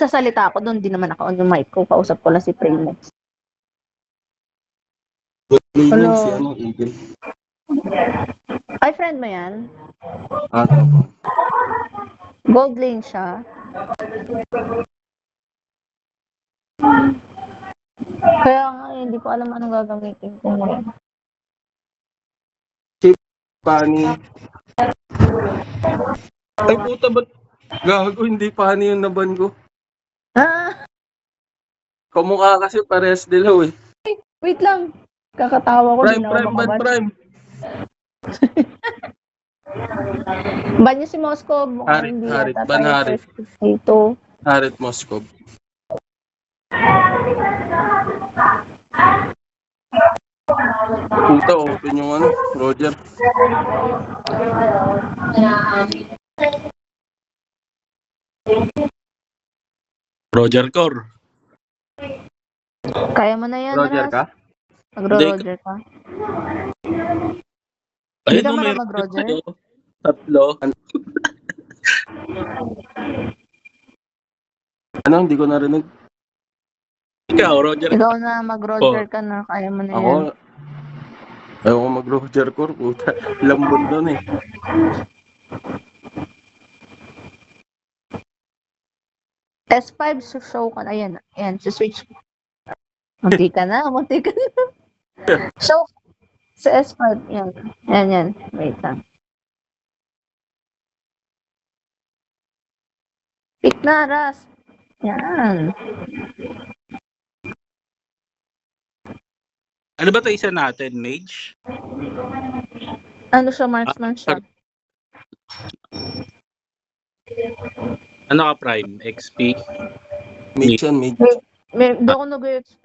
Sasalita ako doon, di naman ako on yung mic ko. Kausap ko lang si Primex. Hello. Si ano, Eagle. Ay, friend mo yan? Opo. Gold lane siya. Kaya nga, hindi ko alam anong gagamitin ko ngayon. Pani. Ay, puta, ba't gago, hindi pani yung naban ko? Ah! Kamukha kasi pares dilaw eh. Wait lang. Kakatawa ko, Prime, di na ako ban makaban. prime. Ban niyo si Moscow. Mukhang hindi Harit, yata ban tayo Harit. first dito. Harit Moscow. Puta, open yung ano, Roger. Roger Core. Kaya mo na yan, Roger Ras. ka? Magro-Roger ka. Hindi ka marunong mag-Roger? Tatlo. Ano, hindi ko narinig. Ikaw, Roger. Ikaw na mag-Roger ka na. Kaya mo na yan. Ako, ayaw ko mag-Roger Core, puta. Lambot doon eh. S5, show ka na. Ayan, ayan, switch. Munti ka na. Show sa S5. Yan. Yan. Wait lang. Pick na, Ras. Yan. Ano ba ito isa natin? Mage? Ano siya, marksman siya? Ano ka, Prime? XP? Mage yan, mage. Hindi ako nag-XP.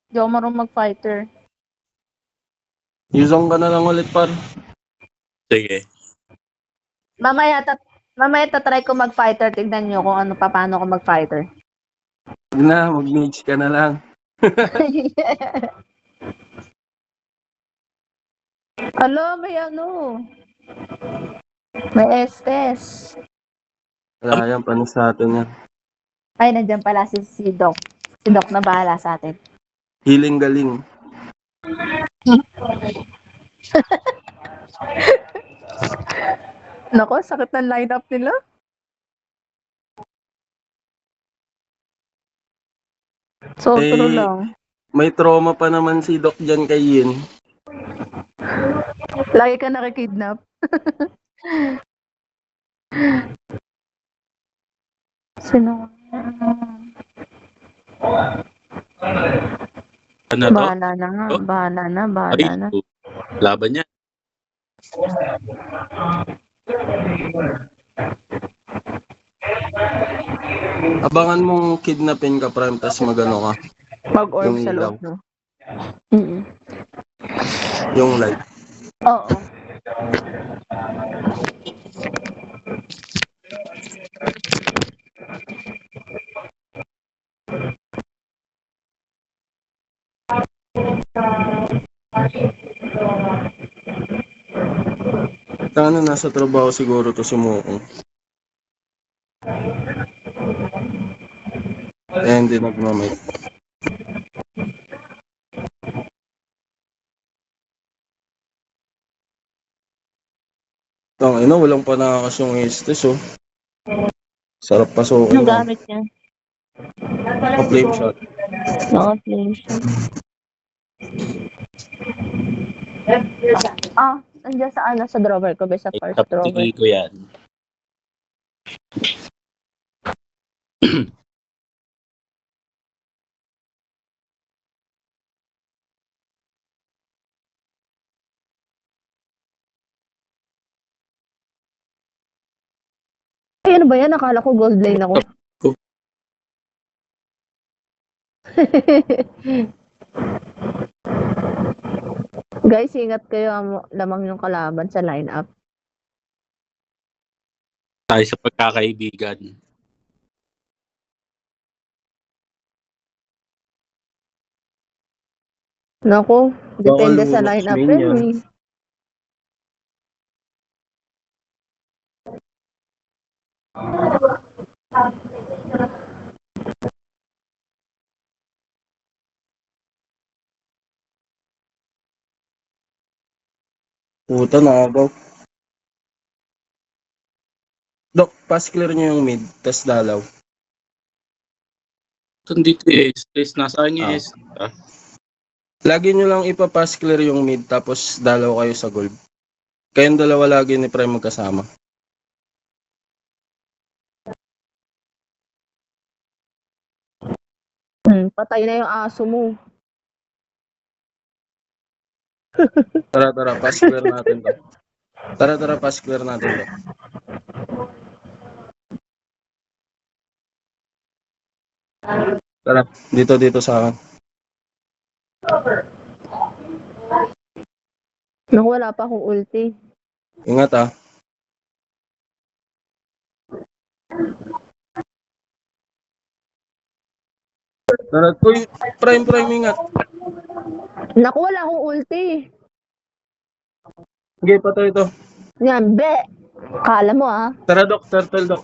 Hindi ako marunong mag-fighter. Yuzong ka na lang ulit, par. Sige. Mamaya tatry ko mag-fighter. Tignan nyo kung ano, paano ko mag-fighter. Huwag na, mag-mage ka na lang. Alo, may ano. May Estes. Wala yan, panis sa atin yan. Ay, nandiyan pala si Doc. Si Doc na bahala sa atin. Healing galing. Nako, sakit ng lineup nila. So, true lang. May trauma pa naman si Doc dyan kay Yin. Lagi ka nakikidnap. Sino? Ano to? Bahala na nga. Oh? Bahala na. Laban niya. Abangan mong kidnapin ka, Prime, tas magano ka. Mag-orb Yung sa ilaw. loob, no? Mm-mm. Yung light. Oo. Ano, nasa trabaho siguro to si Mokong. Hindi nagmamay. Walang panakas yung Estes, oh. Sarap pasukin. Anong gamit niya? Flame shot. Flame shot. Nandiyan sa drawer ko, sa first drawer. Sige ko yan. Ay, ano ba yan? Nakala ko gold lane ako. Guys, ingat kayo, lamang yung kalaban sa lineup. Tayo sa pagkakaibigan. Naku, depende Bawal sa mo lineup X-Men rin yan. eh. Puta, nakabaw. Dok, pass clear nyo yung mid, tas dalaw. Dito S. Nasa kanya Ah. S. Ah. Lagi nyo lang ipapass clear yung mid, tapos dalaw kayo sa gold. Kayong dalawa lagi ni Prime magkasama. Patay na yung aso mo. Tara, pass clear natin to. Tara, pass clear natin to. Tara, dito sa akin. Nang wala pa akong ulti. Ingat ah. Tara, uy, Prime, ingat. Naku, wala akong ulti. Sige, patay ito. Yan, be. Kala mo ah. Tara, Dok, turtle, Dok.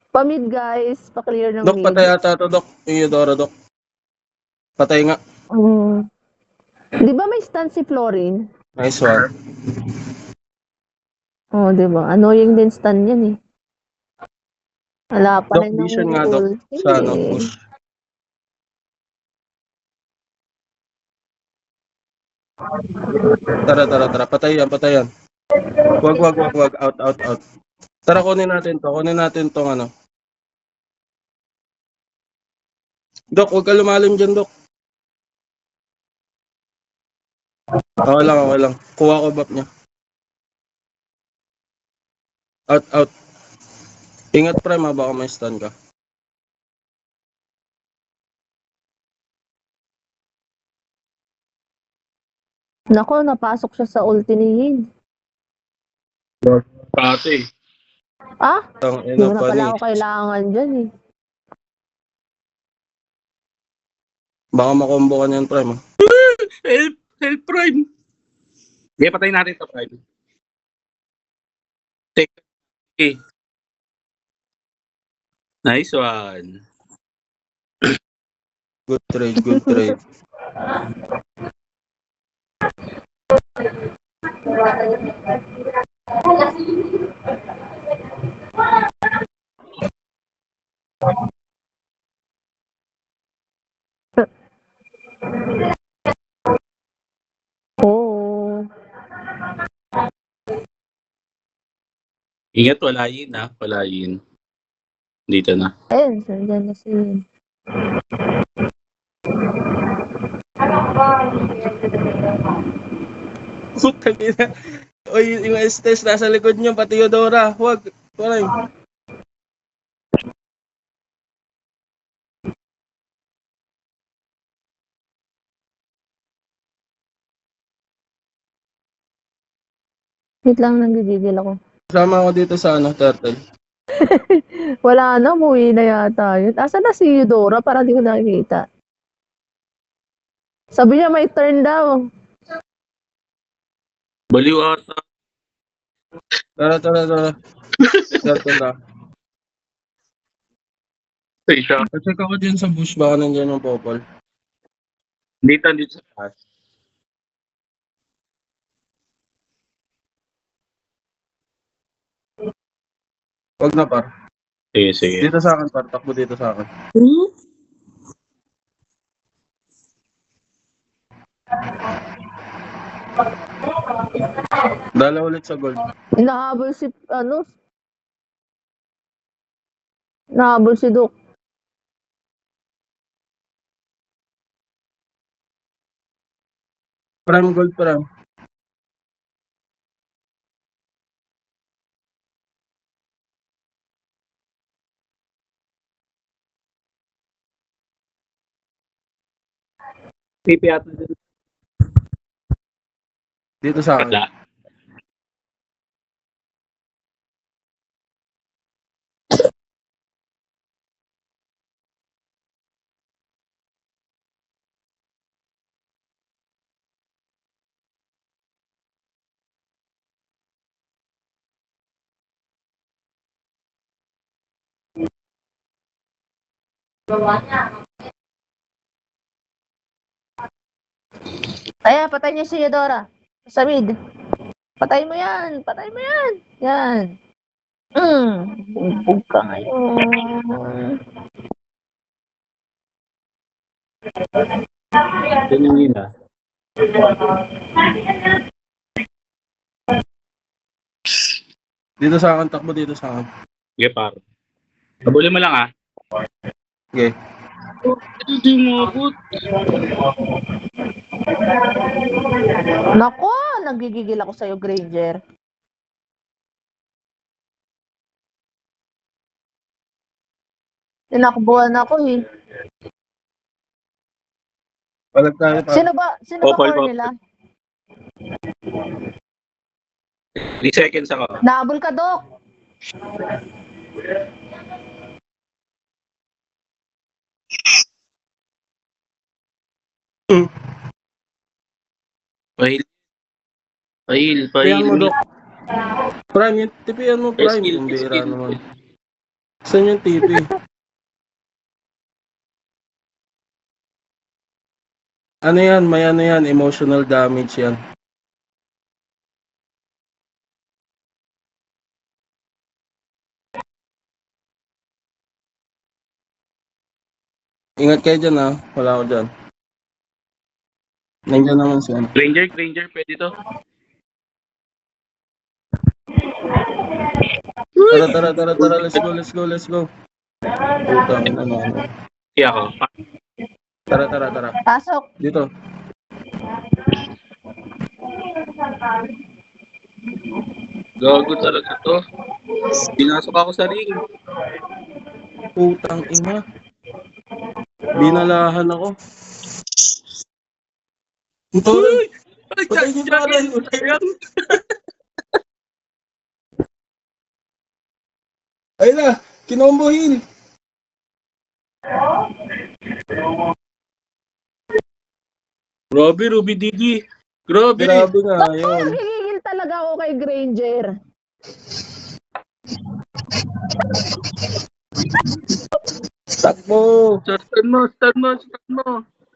Pa-mid guys. Pa-clear ng Dok, mid. patay ata to, Dok. Yung Eudora, Dok. Patay nga. Di ba may stun si Florin? Nice one. Oh, di ba? Annoying din stun yan eh. Wala pa Dok, rin ng vision nga, Dok. ulti. Sa ano, push. Tara. Patay yan. Wag. Out. Tara, kunin natin tong ano. Dok, huwag ka lumalim dyan, Dok. Okay lang. Kuha ko buff niya. Out. Ingat, Prime, ha, baka may stun ka. Nako, napasok siya sa ulti ni Yin. Pati. Ah? Tang Hindi ina mo na pa pala ni. ako kailangan dyan eh. Baka makombo ka niyan, Prime, ha. Help Prime. Sige, patayin natin ito Prime. Take. Okay. Nice one. Good trade. Oo. Ingat, wala Yin ha. Wala Yin. Dito na. Ayun, nandiyan na si Yin. Putang ina. Uy, yung Estes nasa likod niyo, pati Eudora. Huwag. Prime. Wait lang, nanggigigil ako. Sama ako dito sa ano, turtle. Wala na, umuwi na yata yun. Asa na si Eudora? Para di ko nakikita. Sabi niya may turn daw. Baliw ata. Tara. Turtle na. Ay, siya. Check ako dyan sa bush, baka nandiyan yung popol. Dito sa taas. Huwag na, par. Sige. Dito sa akin, par. Takbo dito sa akin. Dala ulit sa gold. Hinahabol si, nahabol si Duke. Prime gold, Prime. Pipi ata dito. Dito sa akin. Wala. Ayan, patay niya si Eudora. Sa mid. Patay mo yan. Patay mo yan. Yan. Bugbog ka ngayon. Ganun na. Dito sa akin, takbo dito sa akin. Sige, par. Habulin mo lang, ah. Okay. Hindi mo abot. Nako, nagigigil ako sa'yo, Granger. Tinakbuhan ako eh. Palag tayo pa. Sino ba Popol, core popol. nila? 3 seconds ako. Naabol ka, Dok. Pahil. Tipihan mo, Dok. Prime, yung tipihan mo, Prime. Skill, Yung bira skill. naman. Saan yung tipi? Ano yan? May ano yan? Emotional damage yan. Ingat kayo dyan, ha? Wala ako dyan. Nandiyan naman siya. Granger, pwede to. Tara. Let's go. Putang ina naman. Hindi ako. Tara. Pasok. Dito. Gago talaga to. Pinasok ako sa ring. Putang ina. Binalahan ako. Ito rin. Patay niyo pa rin. Ay na, kinombohin. Grabe, Ruby Didi. Grabe. Grabe nga, yun. Nagigigil talaga ako kay Granger. Takbo. Stun mo.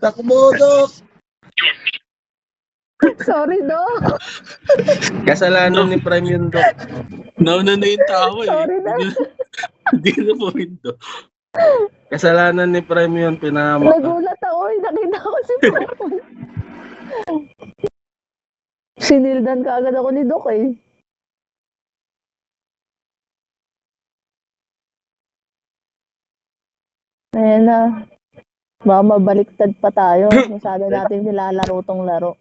Takbo, Dok. Sorry, Dok. Kasalanan ni Prime yun, Dok. Nauna na yung tawa eh. Sorry na. Hindi na po window. Kasalanan ni Prime yun, pinama. Nagulat ako eh. Nakita ko si Paul. Sinildan ka agad ako ni Dok eh. Ayan na. Baka mabaliktad pa tayo. Masyado natin nilalaro tong laro.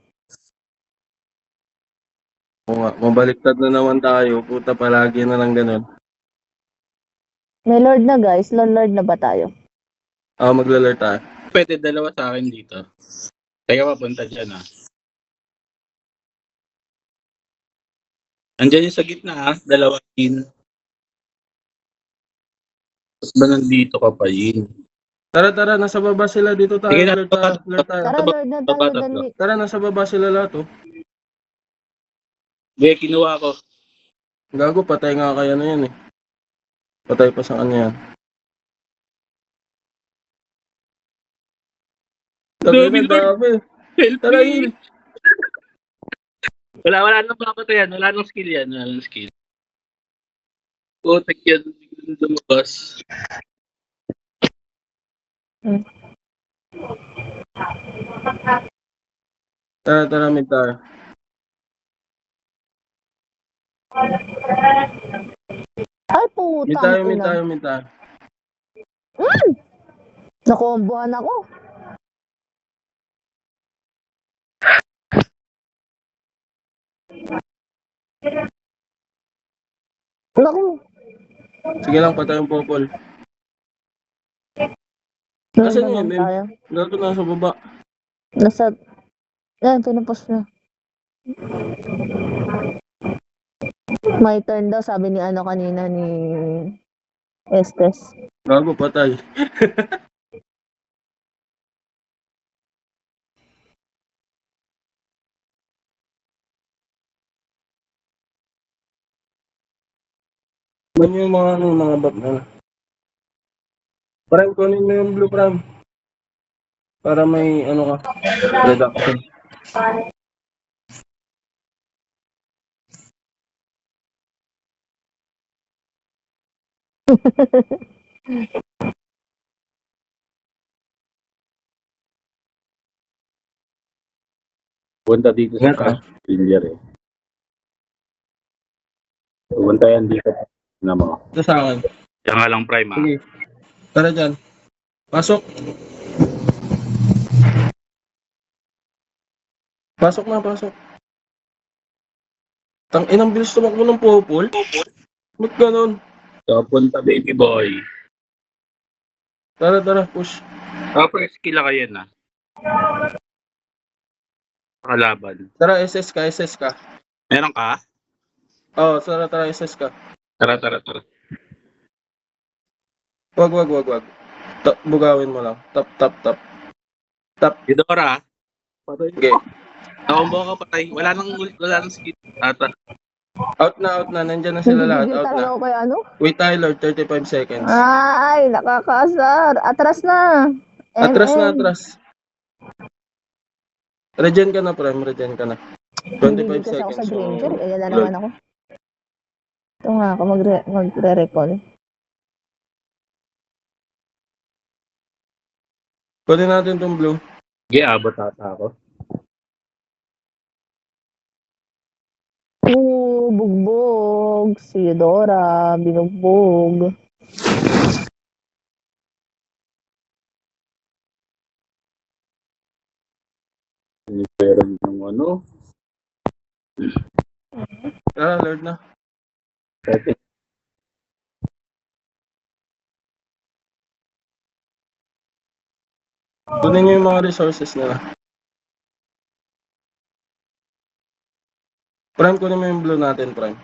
Oo nga, mabaliktad na naman tayo. Puta, palagi na lang ganun. May Lord na guys. Lord na ba tayo? Maglalaro tayo. Pwede dalawa sa akin dito. Teka, papunta dyan ah. Andyan yung sa gitna ah. Dalawa in. Tapos ba nandito ka pa yun? Tara, nasa baba sila. Dito tayo, Sige na, laro tayo. Tara, Lord na tayo. Tatlo. Dali. Tara, nasa baba sila lahat, oh. Be, kinuha ko. Gago, patay nga kaya na yan, eh. Patay pa sa kanya yan. Dami, Lord. Dami. Help Tara, me! heal. Wala nang papatayan. Wala nang skill yan. Wala nang skill. Putek yan. Biglang lumabas. Tara, mid tayo. Ay, Mid putang ina. tayo. Nakombohan ako. Naku. Sige lang, patay yung popol. Lord Nasaan naman yun, Mem? tayo. Gago, nasa baba. Nasa... Yan, pinapos na. My turn daw, sabi ni ano kanina ni Estes. Gago, patay. Man yung mga bot na. Prime, kunin mo yung blue Prime. Para may, ano ka, reduction. Punta dito sa Crash Ranger eh. Punta yan dito. Na mo. Ito sa akin. Yan nga lang prime ah. Sige. Tara dyan. Pasok. Pasok na, pasok. Tang inang bilis tumakbo ng popol. Ba't ganun? So, punta baby boy. Tara, tara, push. Tapos skill ka yan ah. Kalaban. Tara, SS ka, SS ka. Meron ka? Oo, tara, tara, SS ka. Tara. Wag. Bugawin mo lang. Tap. Didora. Patay. Okay. Nakumbo ka patay. Wala nang skill. Ata. Out na. Nandyan na sila lahat. Out Talaga na. ako kay ano? Wait, Tyler, 35 seconds. Ay, nakakaasar. Atras na. Atras na, MM. atras. Regen ka na, Prime. Regen ka na. 25 Nagigil kasi ako seconds. sa Granger. So, Ayan na naman ako. Ito nga ako magre-recall. kunin natin tong blue. Sige, abot ata ako. Bugbog. Si Eudora. Binugbog. Meron ng ano. Tara, Lord na. Pwede. Kunin nyo yung mga resources nila. Prime, kunin mo yung blue natin, Prime.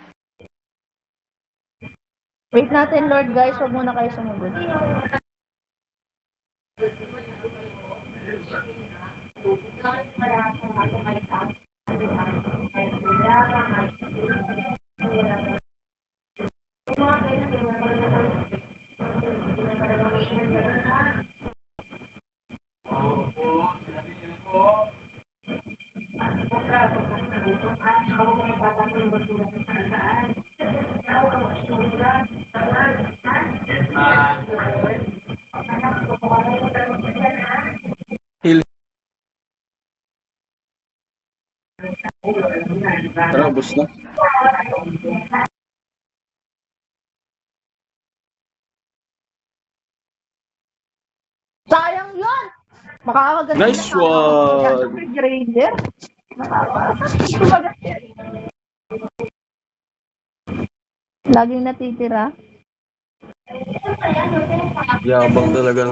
Wait natin, Lord, guys. Huwag muna kayo sumunod. Heal. Tara, bus na. Sayang yun! Makakaganda Nice one! Granger. Nakakaganda yan. Laging natitira. Yabang talaga